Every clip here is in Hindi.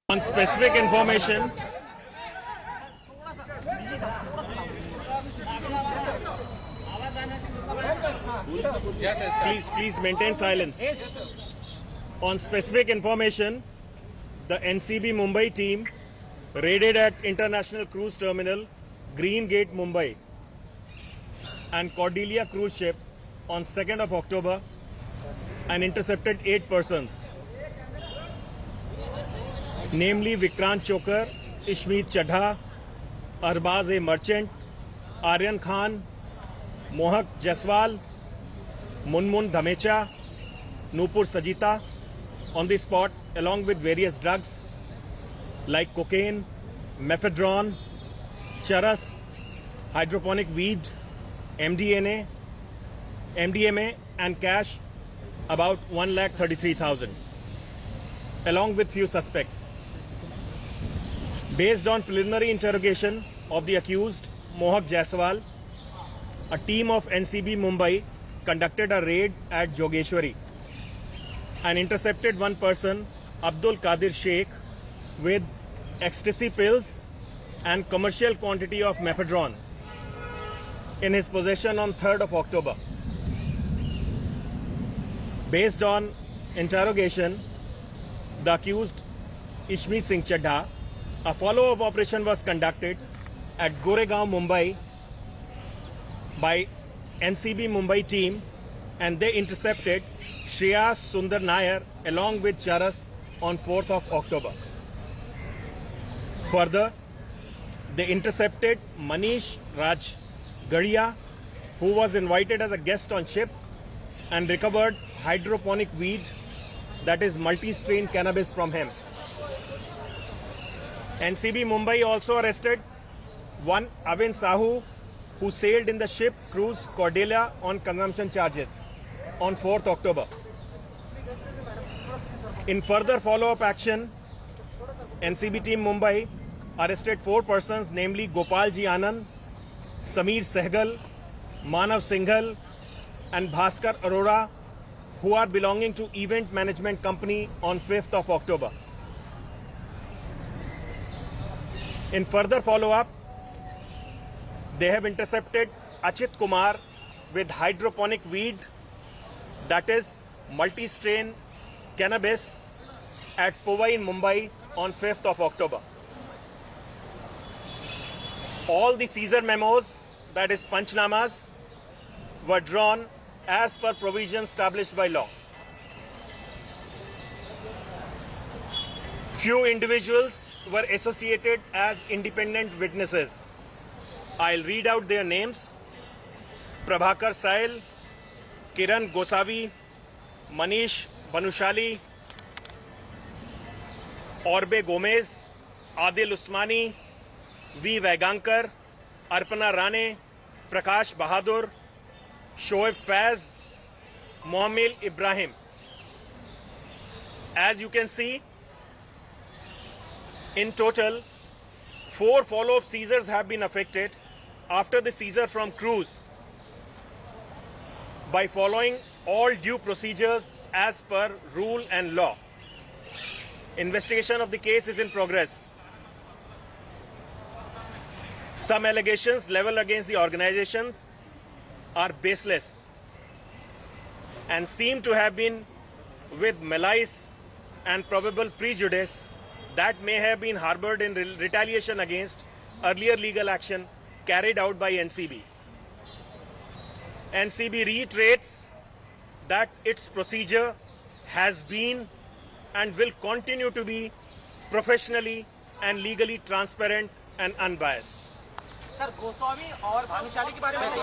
On specific information, please maintain silence. On specific information, the NCB Mumbai team raided at International Cruise Terminal, Green Gate, Mumbai, and Cordelia cruise ship on 2nd of October and intercepted 8 persons, namely Vikrant Chokar, Ishmeet Chadha, Arbaz a merchant, Aryan Khan, Mohak Jaiswal, Munmun Dhamecha, Nupur Sajita on the spot, along with various drugs like cocaine, mephedrone, charas, hydroponic weed, MDMA, and cash about 1,33,000, along with few suspects. Based on preliminary interrogation of the accused Mohak Jaiswal, a team of NCB Mumbai conducted a raid at Jogeshwari and intercepted one person, Abdul Qadir Sheikh, with ecstasy pills and commercial quantity of mephedrone in his possession on 3rd of October. Based on interrogation, the accused Ishmeet Singh Chadha, a follow-up operation was conducted at Goregaon, Mumbai by NCB Mumbai team, and they intercepted Shreyas Sundar Nair along with charas on 4th of October. Further, they intercepted Manish Raj Gadia, who was invited as a guest on ship, and recovered hydroponic weed, that is multi-strain cannabis, from him. NCB Mumbai also arrested one Avin Sahu, who sailed in the ship cruise Cordelia on consumption charges on 4th October. In further follow-up action, NCB team Mumbai arrested 4 persons, namely Gopal Ji Anand, Sameer Sehgal, Manav Singhal, and Bhaskar Arora, who are belonging to Event Management Company on 5th of October. In further follow-up, they have intercepted Achit Kumar with hydroponic weed, that is multi-strain cannabis, at Powai in Mumbai on 5th of October. All the seizure memos, that is Panchnamas, were drawn as per provisions established by law. Few individuals were associated as independent witnesses. I'll read out their names: Prabhakar Sail, Kiran Gosavi, Manish Banushali, Orbe Gomez, Adil Usmani, V. Vaigankar, Arpana Rane, Prakash Bahadur, Shoaib Faiz, Mohammed Ibrahim. As you can see, in total, 4 follow-up seizures have been effected after the seizure from cruise by following all due procedures as per rule and law. Investigation of the case is in progress. Some allegations leveled against the organizations are baseless and seem to have been with malice and probable prejudice that may have been harbored in retaliation against earlier legal action carried out by NCB. NCB reiterates that its procedure has been and will continue to be professionally and legally transparent and unbiased. Sir Goswami और भानुशाली के बारे में सर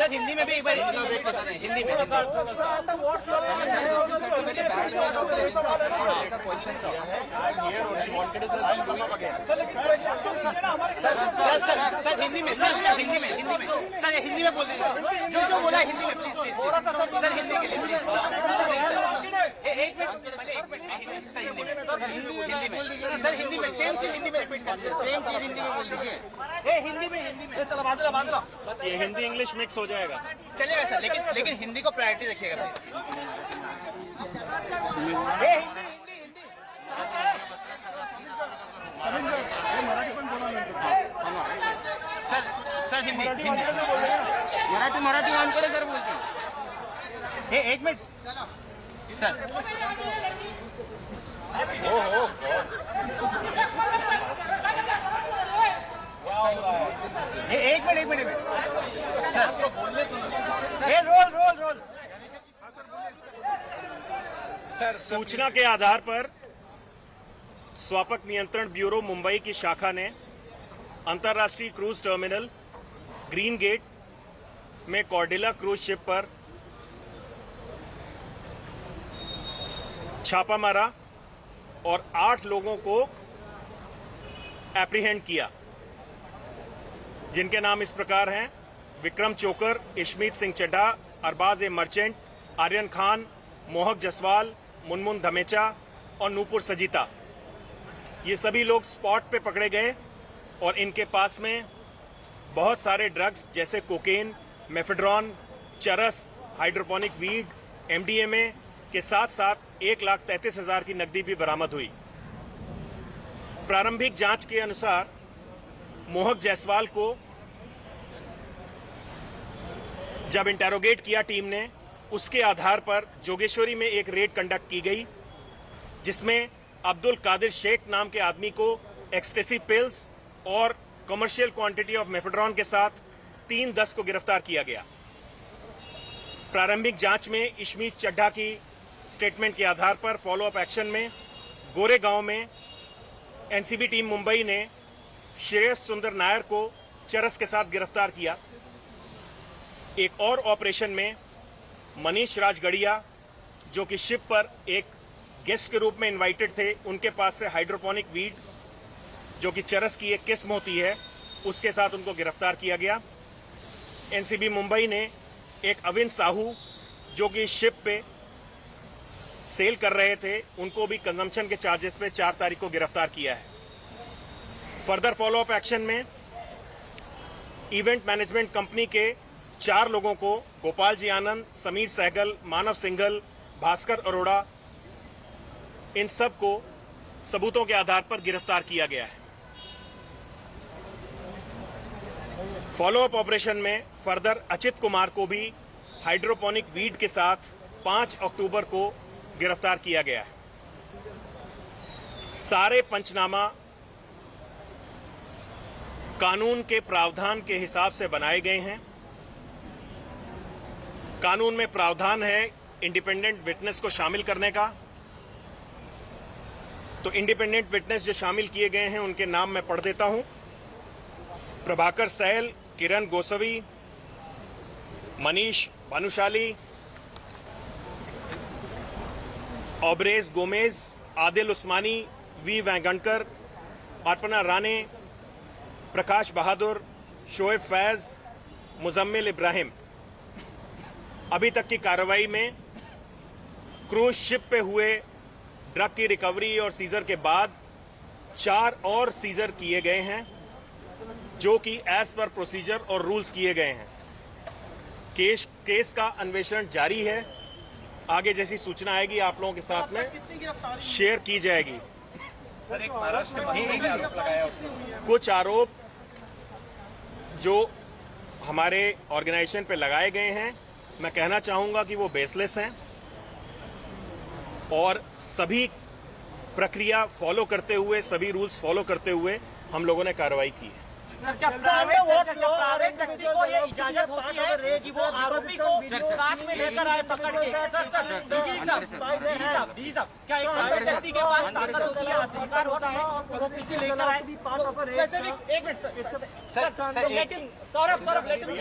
हिंदी में भी एक बार हिंदी में सर हिंदी में बोल दीजिए जो बोला हिंदी में प्लीज सर हिंदी के लिए प्लीज एक मिनट सर हिंदी में सेम चीज हिंदी में रिपीट कर दीजिए सेम चीज हिंदी में बोल दीजिए हिंदी में चलो बांध लो ये हिंदी इंग्लिश मिक्स हो जाएगा चलेगा सर लेकिन हिंदी को प्रायोरिटी रखिएगा सर हिंदी मराठी ऑन करे सर बोलते एक मिनट सर एक मिनट सर रोल सर सूचना के आधार पर स्वापक नियंत्रण ब्यूरो मुंबई की शाखा ने अंतर्राष्ट्रीय क्रूज टर्मिनल ग्रीन गेट में कॉर्डिला क्रूज शिप पर छापा मारा और 8 लोगों को एप्रीहेंड किया, जिनके नाम इस प्रकार हैं: विक्रम चोकर, इशमीत सिंह चड्ढा, अरबाज ए मर्चेंट, आर्यन खान, मोहक जसवाल, मुनमुन धमेचा और नूपुर सजीता। ये सभी लोग स्पॉट पे पकड़े गए और इनके पास में बहुत सारे ड्रग्स जैसे कोकेन, मेफेड्रॉन, चरस, हाइड्रोपोनिक वीड, एमडीएमए के साथ साथ 1,33,000 की नकदी भी बरामद हुई। प्रारंभिक जांच के अनुसार मोहक जायसवाल को जब इंटेरोगेट किया टीम ने, उसके आधार पर जोगेश्वरी में एक रेड कंडक्ट की गई, जिसमें अब्दुल कादिर शेख नाम के आदमी को एक्सटेसी पिल्स और कमर्शियल क्वांटिटी ऑफ मेफेड्रॉन के साथ 3-10 को गिरफ्तार किया गया। प्रारंभिक जांच में इशमीत चड्ढा की स्टेटमेंट के आधार पर फॉलोअप एक्शन में गोरेगांव में एनसीबी टीम मुंबई ने श्रेयस सुंदर नायर को चरस के साथ गिरफ्तार किया। एक और ऑपरेशन में मनीष राजगढ़िया, जो कि शिप पर एक गेस्ट के रूप में इनवाइटेड थे, उनके पास से हाइड्रोपोनिक वीड, जो कि चरस की एक किस्म होती है, उसके साथ उनको गिरफ्तार किया गया। एनसीबी मुंबई ने एक अविन साहू, जो कि शिप पे सेल कर रहे थे, उनको भी कंजम्पशन के चार्जेस पे 4 तारीख को गिरफ्तार किया है। फर्दर फॉलोअप एक्शन में इवेंट मैनेजमेंट कंपनी के 4 लोगों को, गोपाल जी आनंद, समीर सहगल, मानव सिंघल, भास्कर अरोड़ा, इन सब को सबूतों के आधार पर गिरफ्तार किया गया है। फॉलोअप ऑपरेशन में फर्दर अचित कुमार को भी हाइड्रोपोनिक वीड के साथ 5 अक्टूबर को गिरफ्तार किया गया है। सारे पंचनामा कानून के प्रावधान के हिसाब से बनाए गए हैं। कानून में प्रावधान है इंडिपेंडेंट विटनेस को शामिल करने का, तो इंडिपेंडेंट विटनेस जो शामिल किए गए हैं उनके नाम मैं पढ़ देता हूं: प्रभाकर सहल, किरण गोसावी, मनीष भानुशाली, ऑब्रेज गोमेज, आदिल उस्मानी, वी वैंगणकर, अर्पणा राणे, प्रकाश बहादुर, शोएब फैज, मुजम्मिल इब्राहिम। अभी तक की कार्रवाई में क्रूज शिप पे हुए ड्रग की रिकवरी और सीजर के बाद 4 और सीजर किए गए हैं, जो कि एज पर प्रोसीजर और रूल्स किए गए हैं। केस का अन्वेषण जारी है। आगे जैसी सूचना आएगी आप लोगों के साथ में शेयर की जाएगी। सर, एक महाराष्ट्र में आरोप लगाया उसने। कुछ आरोप जो हमारे ऑर्गेनाइजेशन पे लगाए गए हैं, मैं कहना चाहूंगा कि वो बेसलेस हैं और सभी प्रक्रिया फॉलो करते हुए, सभी रूल्स फॉलो करते हुए हम लोगों ने कार्रवाई की है। प्राइवेट व्यक्ति को ये इजाजत होती है कि वो आरोपी को साथ में लेकर आए पकड़ के सर डी साहब क्या एक व्यक्ति के पास ताकत होती है, अधिकार होता है तो वो किसी लेकर आए स्पेसिफिक। एक minute sir let him Saurabh let him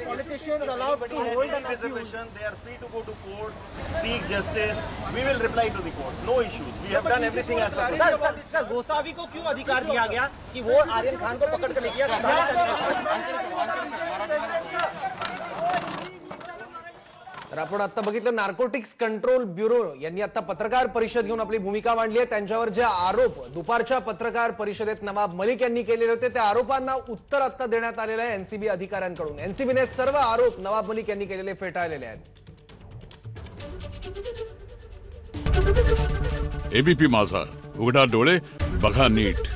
Politicians allowed to hold an accused. They are free to go to court, seek justice. We will reply to the court. No issues. We have done everything as per procedure. Sir Gosavi को क्यों अधिकार दिया गया कि वो आर्यन खान को पकड़ कर ले गया? तर आपण आता बघितलं नार्कोटिक्स कंट्रोल ब्युरो यांनी आता पत्रकार परिषद घेऊन आपली भूमिका मांडली आहे. त्यांच्यावर जे आरोप दुपारच्या पत्रकार परिषदेत नवाब मलिक यांनी केलेले होते त्या आरोपांना उत्तर आता देण्यात आलेलं आहे एनसीबी अधिकाऱ्यांकडून. एनसीबीने सर्व आरोप नवाब मलिक यांनी केलेले फेटाळलेले आहेत. एबीपी माझा, उघडा डोळे बघा नीट.